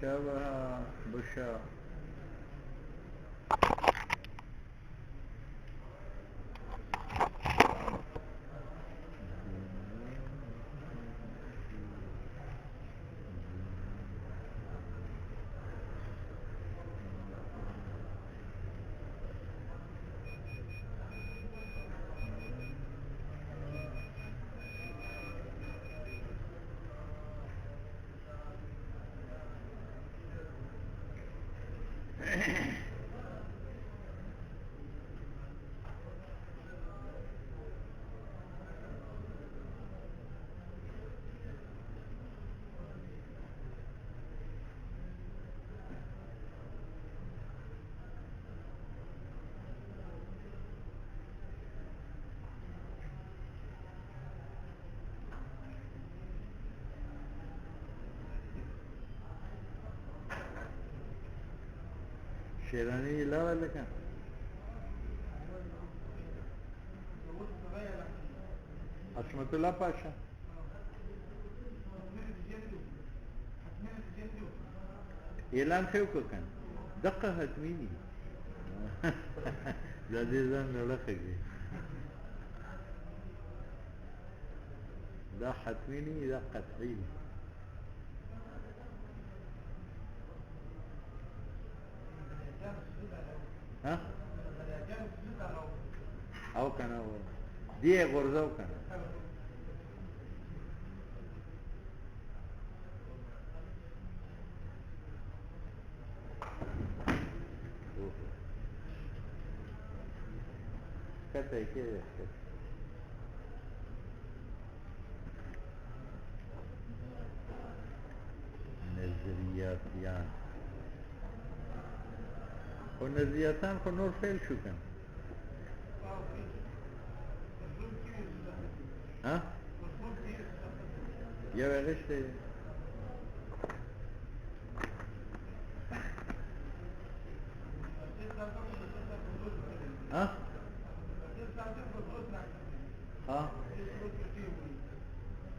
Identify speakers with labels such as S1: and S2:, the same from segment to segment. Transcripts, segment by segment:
S1: شبه بشا شیرانی لاړه لکه عصمت الله پاشا اعلان خو وکړ دقه حتمی دي دا دې ځان لړخږي دا حتمی نه دا قطعی دي ها او کنه دی غرزو کنه کته کې نظریاتیان او نظریاتان خو نور فیل شو کنه ها یو غشته ها ها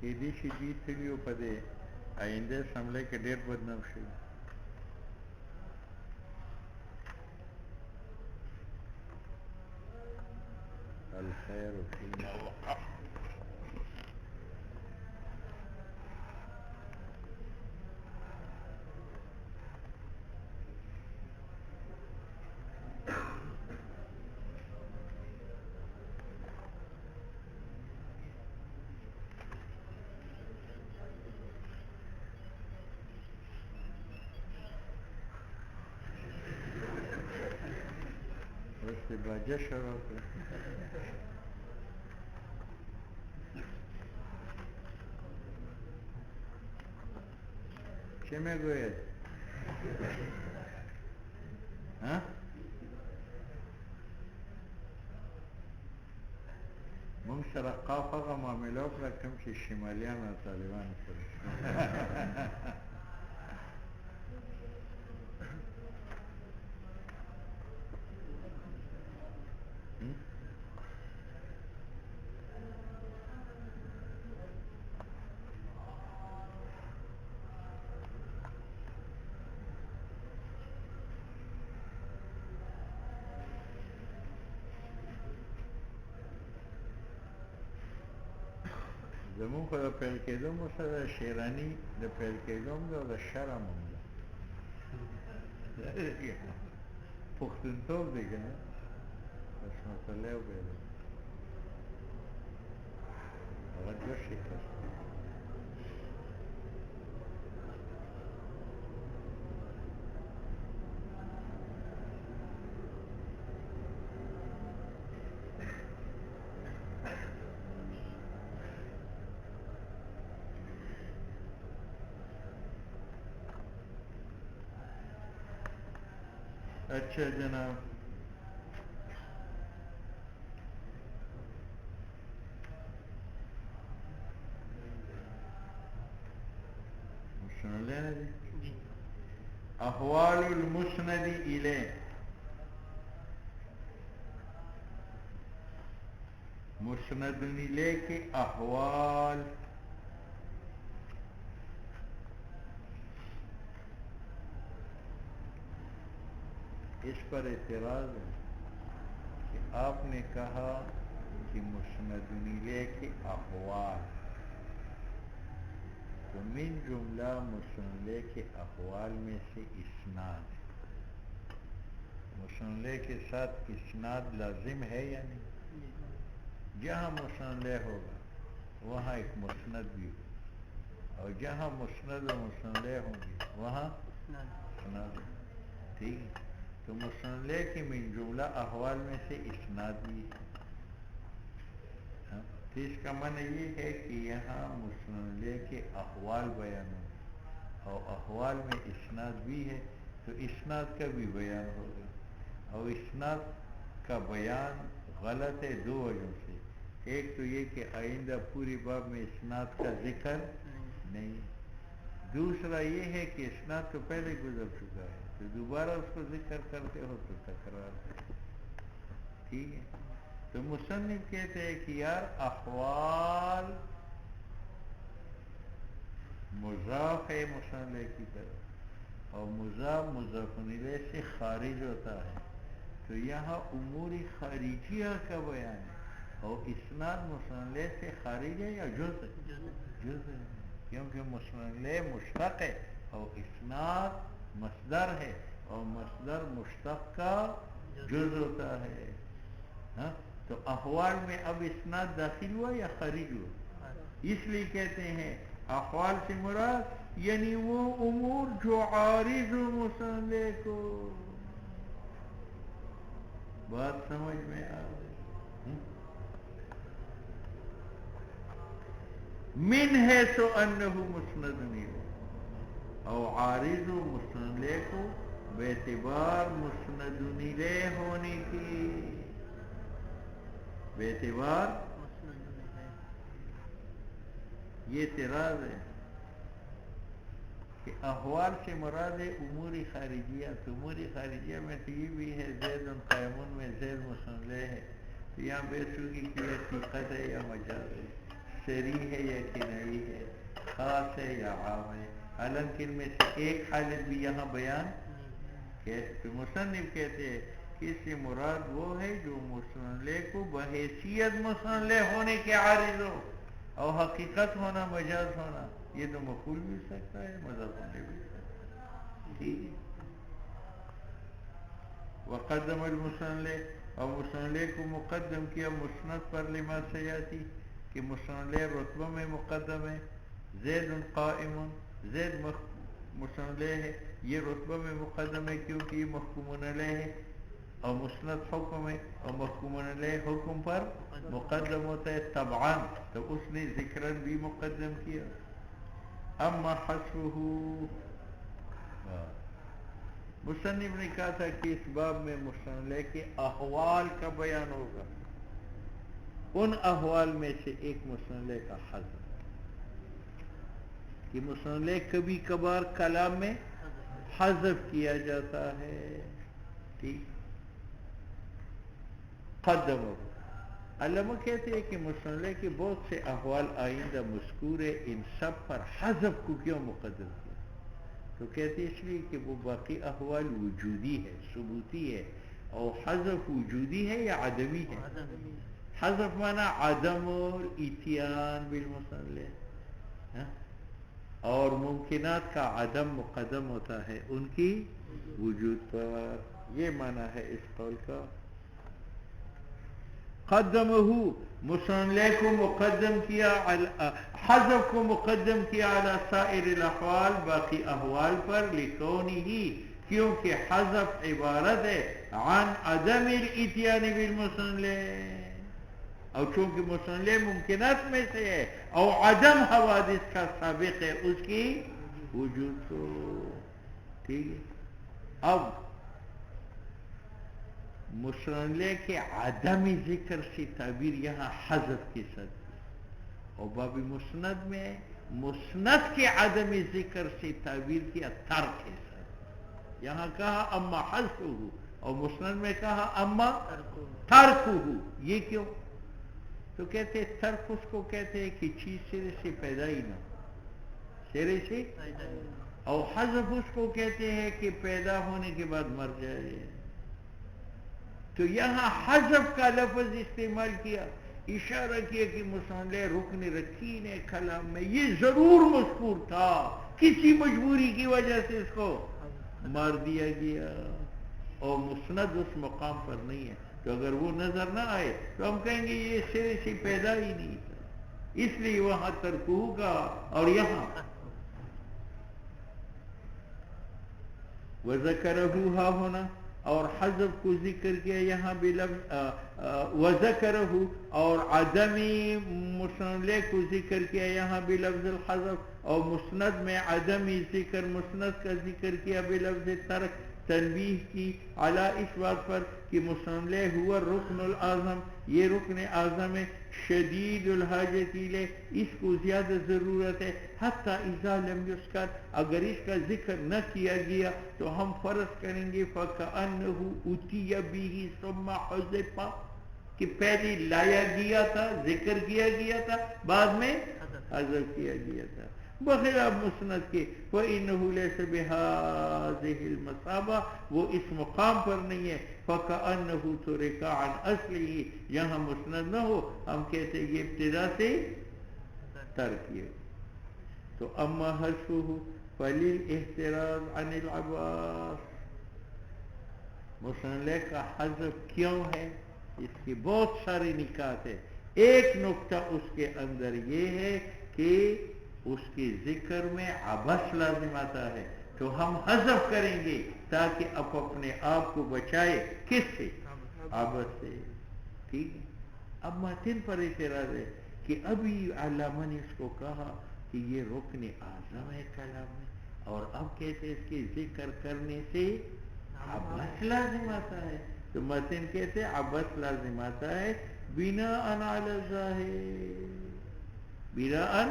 S1: کې دې شي دې تلیو په دې آینده سملې کې ډېر بدنام شي الخير فيما وقع باجه شروع کړ چه میگوید ها مونږ سره قاف هغه معامله وکړه کوم چې شمالیان او طالبان سره زمون خو د پیل کېدو مو سره شیرانی د پیل کېدو او د شرم هم ده پښتونتوب دی که نه عصمت الله وبیده هغه دوه شکل اچھا جناب، سن لینا جی. احوال المسند الیہ، مسند الیہ کے احوال. اس پر اعتراض ہے کہ آپ نے کہا کہ مسند الیہ کے احوال، تو من جملہ مسند الیہ کے احوال میں سے اسناد ہے. مسند الیہ کے ساتھ اسناد لازم ہے یا نہیں؟ جہاں مسند الیہ ہوگا وہاں ایک مسند بھی ہوگا، اور جہاں مسند و مسند الیہ ہوں گے وہاں اسناد. ٹھیک ہے، تو مسند الیہ کے من جملہ احوال میں سے اسناد بھی ہے. تو اس کا معنی یہ ہے کہ یہاں مسند الیہ کے احوال بیان ہوں اور احوال میں اسناد بھی ہے، تو اسناد کا بھی بیان ہوگا. اور اسناد کا بیان غلط ہے دو وجہوں سے. ایک تو یہ کہ آئندہ پوری باب میں اسناد کا ذکر نہیں. دوسرا یہ ہے کہ اسناد تو پہلے گزر چکا ہے، تو دوبارہ اس کو ذکر کرتے ہو تو تکرار ہے. ٹھیک ہے، تو مصنف کہتے ہیں کہ یار احوال مضاف ہے مسند الیہ کی طرف، اور مضاف مضاف الیہ سے خارج ہوتا ہے، تو یہاں امور خارجیہ کا بیان ہے. اور اسناد مسند الیہ سے خارج ہے یا جز ہے؟ جز ہے، کیونکہ مسند الیہ مشتق ہے اور اسناد مصدر ہے، اور مصدر مشتق کا جز ہوتا ہے. ہاں، تو احوال میں اب اسناد داخل ہوا یا خارج ہوا؟ اس لیے کہتے ہیں احوال سے مراد یعنی وہ امور جو عارض و مسند الیہ کو. بات سمجھ میں آ رہی؟ من حیث انہ مسند الیہ، اور عارض و مسند الیہ کو باعتبار مسند الیہ ہونے کی، باعتبار یہ اعتراض ہے کہ احوال سے مراد ہے امور خارجیہ. تو امور خارجیہ میں تو یہ بھی ہے زید قائم میں زید مسند الیہ ہے، تو یہاں بحث ہوگی کہ یہ حقیقت ہے یا مجاز ہے، صریح ہے یا کنائی ہے، خاص ہے یا عام ہے. حالانکہ ان میں سے ایک حالت بھی یہاں بیان کہ تو مصنف کہتے ہیں کہ اس سے مراد وہ ہے جو مسند الیہ کو بحیثیت مسند الیہ ہونے کے عارض ہو، اور حقیقت ہونا مجاز ہونا. یہ تو مفعول بھی سکتا ہے، مضاف الیہ بھی سکتا ہے. ٹھیک ہے، وقدم المسند الیہ، اور مسند الیہ کو مقدم کیا مسند پر لما سیاتی، کہ مسند الیہ رتبہ میں مقدم ہے. زید قائم، زید مسند الیہ ہے، یہ رتبہ میں مقدم ہے کیونکہ یہ محکوم علیہ ہے، اور مسند حکم ہے، اور محکوم علیہ حکم پر مقدم ہوتا ہے طبعاً، تو اس نے ذکراً بھی مقدم کیا. اما حذفہ، مصنف نے کہا تھا کہ اس باب میں مسند الیہ کے احوال کا بیان ہوگا. ان احوال میں سے ایک مسند الیہ کا حذف، کہ مسند الیہ کبھی کبھار کلام میں حذف کیا جاتا ہے. ٹھیک، قدمہ، علامہ کہتے ہیں کہ مسند الیہ کے بہت سے احوال آئندہ مذکور ہے، ان سب پر حذف کو کیوں مقدم کیا؟ تو کہتے ہیں اس لیے کہ وہ باقی احوال وجودی ہے، ثبوتی ہے، اور حذف وجودی ہے یا عدمی ہے؟ حذف معنی عدم الاتیان بالمسند الیہ، اور ممکنات کا عدم مقدم ہوتا ہے ان کی وجود پر. یہ معنی ہے اس قول کا. قدمہ، مسند الیہ کو مقدم کیا، حذف کو مقدم کیا علی سائر الاحوال، باقی احوال پر، لکونہ، کیونکہ حذف عبارت ہے عن عدم الاتیان بالمسند الیہ، اور چونکہ مسند الیہ ممکنات میں سے ہے اور عدم حوادث کا سابق ہے اس کی وجود کو. ٹھیک ہے، اب مسندلے کے عدم ذکر سے تعبیر یہاں حذف کے ساتھ، اور باب مسند میں مسند کے عدم ذکر سے تعبیر کیا ترک کے ساتھ. یہاں کہا اما حذفہ، اور مسند میں کہا اما ترکہ. یہ کیوں؟ تو کہتے ترک اس کو کہتے ہیں کہ چیز سرے سے پیدا ہی نہ، سرے سے، اور حذف اس کو کہتے ہیں کہ پیدا ہونے کے بعد مر جائے. تو یہاں حذف کا لفظ استعمال کیا، اشارہ کیا کہ مسندلے رکن رکین کلام میں یہ ضرور مذکور تھا، کسی مجبوری کی وجہ سے اس کو مار دیا گیا، اور مسند اس مقام پر نہیں ہے. تو اگر وہ نظر نہ آئے تو ہم کہیں گے یہ سرے سے پیدا ہی نہیں تھا، اس لیے وہاں ترکہ کا، اور یہاں وَذَكَرَهُ ہا ہونا، اور حذف کو ذکر کیا یہاں بلفظ وَذَكَرَهُ، اور عدمی مسندلے کو ذکر کیا یہاں بلفظ الحذف، اور مسند میں عدمی ذکر مسند کا ذکر کیا بلفظ ترک. تنبیہ کی علی اس بات پر کہ مسندلے ہوا رکن الاعظم، یہ رکن اعظم ہے، شدید الحاجت الیہ، اس کو زیادہ ضرورت ہے، حتی اذا لم یذکر، اگر اس کا ذکر نہ کیا گیا تو ہم فرض کریں گے فَكَأَنَّهُ أُتِيَ بِهِ ثُمَّ حُذِفَ، کہ پہلے لایا گیا تھا، ذکر کیا گیا تھا، بعد میں حذف کیا گیا تھا. بخلاف مسند کے فَإِنَّهُ لَيْسَ بِهَذِهِ الْمَثَابَةِ، وہ اس مقام پر نہیں ہے. فَكَأَنَّهُ تُرِكَ عَنْ أَصْلِهِ، یہاں مسند نہ ہو، ہم کہتے ہیں یہ ابتدا سے ترک کیا. تو اما حذفہ فَلِلْإِحْتِرَازِ عَنِ الْعَبَاسِ، مسندلے کا حذف کیوں ہے؟ اس کی بہت ساری نکات ہے. ایک نکتہ اس کے اندر یہ ہے کہ اس کے ذکر میں عبث لازم آتا ہے، تو ہم حذف کریں گے تاکہ آپ اپنے آپ کو بچائے کس سے؟ عبث سے. ٹھیک ہے. اب متن پر اعتراض ہے کہ ابھی علامہ نے اس کو کہا کہ یہ رکن اعظم ہے کلام میں، اور اب کہتے اس کے ذکر کرنے سے عبث لازم آتا ہے. تو متن کہتے عبث لازم آتا ہے بناء علی الظاہر، بناء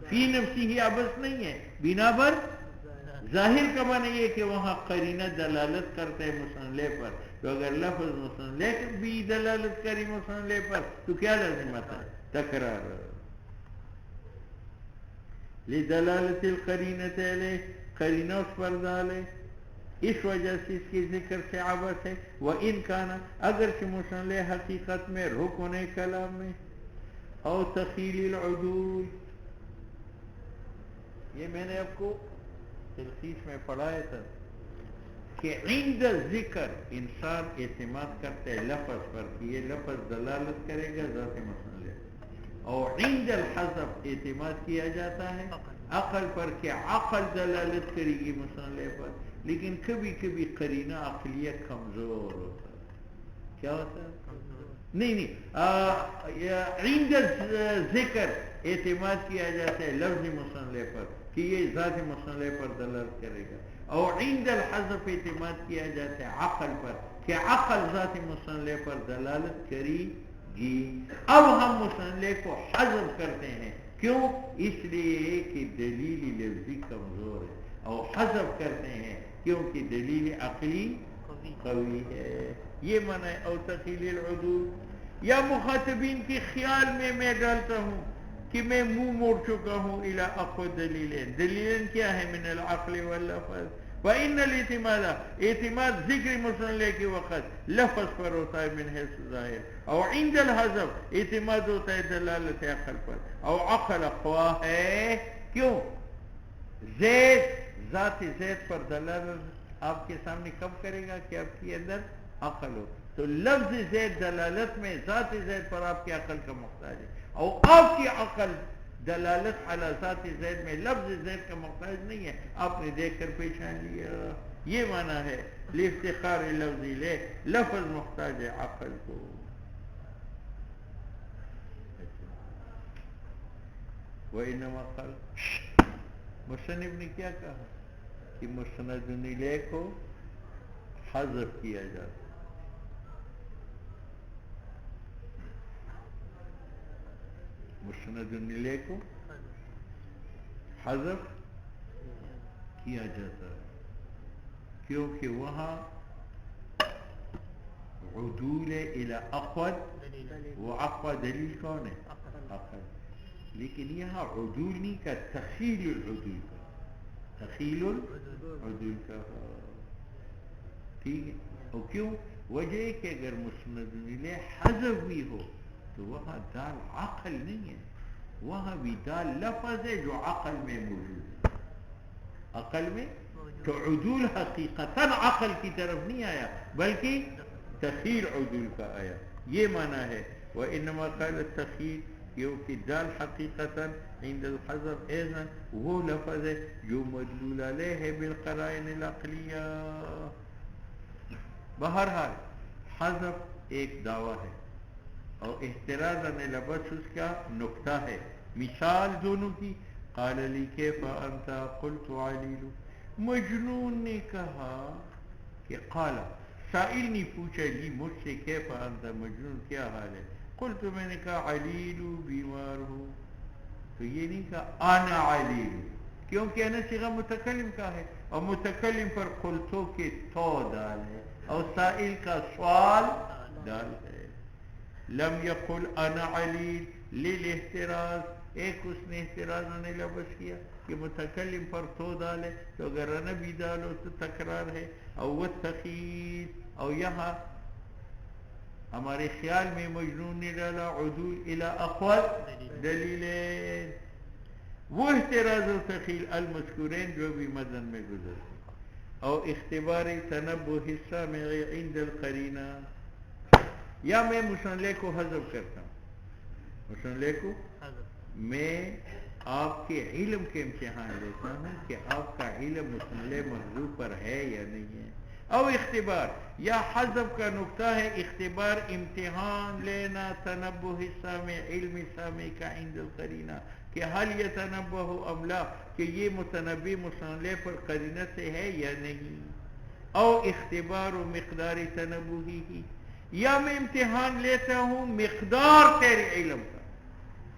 S1: فی نفسی عبث نہیں ہے، بنا پر ظاہر کا معنی یہ کہ وہاں قرینہ دلالت کرتا ہے مسندلے پر. تو اگر لفظ مسندلے بھی دلالت کری مسندلے پر تو کیا لازم آتا ہے؟ تکرار. لدلالت القرینۃ علیہ، قرینہ اس پر ڈالے، اس وجہ سے اس کے ذکر سے عبث ہے. وَإِنْ كَانَ، اگرچہ مسندلے حقیقت میں رکن کلام میں، اور تخیل العدول، یہ میں نے آپ کو تلخیص میں پڑھایا تھا کہ عند ذکر انسان اعتماد کرتے لفظ پر کہ یہ لفظ دلالت کرے گا ذات مسندلے، اور عند الحذف اعتماد کیا جاتا ہے عقل پر کہ عقل دلالت کرے گی مسندلے پر. لیکن کبھی کبھی قرینہ عقلیہ کمزور ہوتا ہے. کیا ہوتا ہے؟ نہیں عند ذکر اعتماد کیا جاتا ہے لفظ مسندلے پر کہ یہ ذات مسندلے پر دلالت کرے گا، اور عند الحذف اعتماد کیا جاتا ہے عقل پر کہ عقل ذات مسندلے پر دلالت کرے گی. اب ہم مسندلے کو حذف کرتے ہیں، کیوں؟ اس لیے کہ دلیل لفظی کمزور ہے، اور حذف کرتے ہیں کیونکہ دلیل عقلی قوی ہے. یہ معنی ہے. اور تخیل العدول، یا مخاطبین کے خیال میں ڈالتا ہوں کہ میں منہ موڑ چکا ہوں الی اقوى دلیلین. دلیلین کیا ہے؟ من العقل واللفظ. وان الاعتماد، اعتماد ذکر مسندلے کے وقت لفظ پر ہوتا ہے من حیث ظاہر، اور عند الحذف اعتماد ہوتا ہے دلالت عقل پر، اور عقل اقوی ہے. کیوں؟ زید، ذات زید پر دلالت آپ کے سامنے کب کرے گا کہ آپ کے اندر عقل ہو. تو لفظ زید دلالت میں ذات زید پر آپ کی عقل کا محتاج ہے، اور آپ کی عقل دلالت علی ذات زید میں لفظ زید کا محتاج نہیں ہے، آپ نے دیکھ کر پہچان لیا. یہ معنی ہے لافتقار لفظی لے، لفظ محتاج ہے عقل کو. وَإِنَّمَا قَالَ، مصنف نے کیا کہا کہ مسند الیہ کو حذف کیا جاتا. مسند الیہ کو حذف کیا جاتا ہے کیونکہ وہاں عدول الى اقوى واقوى دلیل کون ہے عقل لیکن یہاں عدول نہیں کا تخیل العدول کا تخیل العدول کا ٹھیک ہے اور کیوں وجہ ہے کہ اگر مسند الیہ حذف بھی ہو تو وہاں دال عقل نہیں ہے وہاں بھی دال لفظ ہے جو عقل میں موجود ہے عقل میں تو عدول حقیقتاً عقل کی طرف نہیں آیا بلکہ تخیل عدول کا آیا یہ معنی ہے وانما قال التخیل کیونکہ دال حقیقتاً عند الحذف ايضا وہ لفظ ہے جو مدلول علیہ ہے بالقرائن العقلیہ بہرحال حذف ایک دعویٰ ہے اور احتراز لبس اس کا نکتہ ہے مثال دونوں کی قال لی کیف انت قلت علیل مجنون نے کہا کہ قال سائل نے پوچھا لی مجھ سے کیف انت مجنون کیا حال ہے قلت میں نے کہا علیل بیمار ہوں تو یہ نہیں کہا انا علیل کیونکہ انا صیغہ متکلم کا ہے اور متکلم پر قلتو کے تو دال ہے اور سائل کا سوال دال ہے لم یقل انا علیل للاحتراز ایک اس نے احتراز نے لبس کیا کہ متکلم پر تو ڈالے تو اگر انا بھی ڈالو تو تکرار ہے او والتخیل اور یہاں ہمارے خیال میں مجنون نے ڈالا عدول الى اقوال دلیلین وہ احتراز و تخیل المذکورین جو بھی مدن میں گزرتے اور اختبار تنبہ حصہ میں عند القرینہ یا میں مسلح کو حذف کرتا ہوں مسلح کو میں آپ کے علم کے امتحان لیتا ہوں کہ آپ کا علم مسلح محذوف پر ہے یا نہیں ہے او اختبار یا حذف کا نقطہ ہے اختبار امتحان لینا تنبہ حصہ میں علم سامع کا عند القرینہ کہ حل یتنبہ ام لا کہ یہ متنبی مسلح پر قرینہ سے ہے یا نہیں او اختبار و مقدار تنبہی ہی یا میں امتحان لیتا ہوں مقدار تیرے علم کا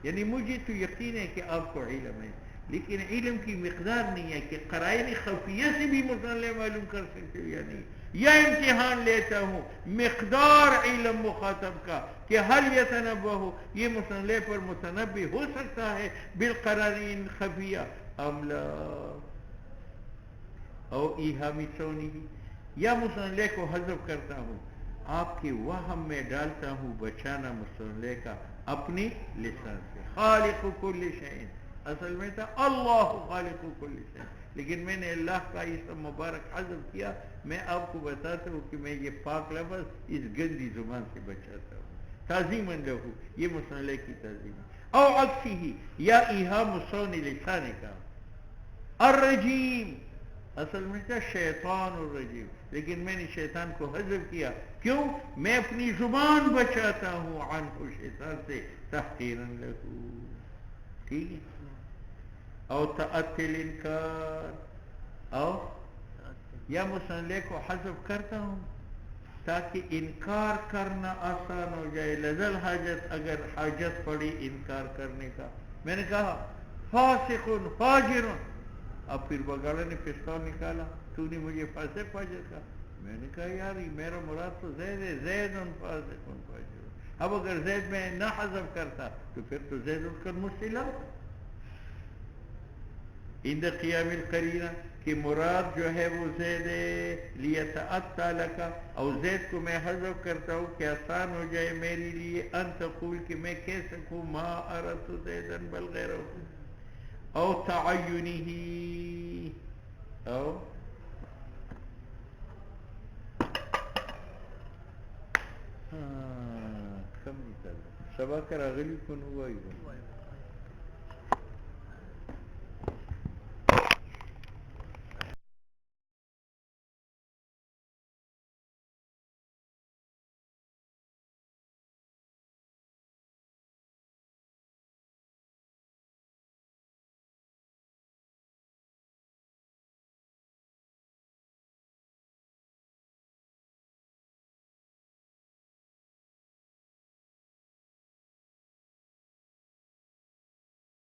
S1: یعنی مجھے تو یقین ہے کہ آپ کو علم ہے لیکن علم کی مقدار نہیں ہے کہ قرائن خفیہ سے بھی مسئلہ معلوم کر سکتے ہو یا نہیں یا امتحان لیتا ہوں مقدار علم مخاطب کا کہ حل یتنبہ ہو یہ مسئلہ پر متنبی ہو سکتا ہے بالقرائن خفیہ ام لا او ایہامی سونی یا مسئلہ کو حذف کرتا ہوں آپ کے وہم میں ڈالتا ہوں بچانا مسئلہ کا اپنی لسان سے خالق کل شیء اصل میں تھا اللہ خالق کل شیء لیکن میں نے اللہ کا اسم مبارک حذف کیا میں آپ کو بتاتا ہوں کہ میں یہ پاک لفظ اس گندی زبان سے بچاتا ہوں تعظیما لہو یہ مسئلہ کی تعظیم او عکسی ہی یا ایہام صون لسان کا الرجیم اصل میں کیا شیطان الرجیم لیکن میں نے شیطان کو حذف کیا کیوں میں اپنی زبان بچاتا ہوں عنہ شیطان سے تحقیرا لہو ٹھیک ہے او تعطل انکار او یا مسئلے کو حذف کرتا ہوں تاکہ انکار کرنا آسان ہو جائے لذل حاجت اگر حاجت پڑی انکار کرنے کا میں نے کہا فاسق فاجر اب پھر بگاڑا نے پستول نکالا تو نے مجھے فاسق فاجر کہا میں نے کہا یار میرا مراد تو زید ہے زید فاسق فاجر اب اگر زید میں نہ حذف کرتا تو پھر تو زید کر مستلا عند قیام القرینہ کہ مراد جو ہے وہ زید لیتعطا لکا او زید کو میں حذف کرتا ہوں کہ آسان ہو جائے میری لیے ان تقول کہ میں کہہ سکوں ما اردت زیدن بل غیرہ او تعینی او کم نہیں سبا کر اغلی کن ہوا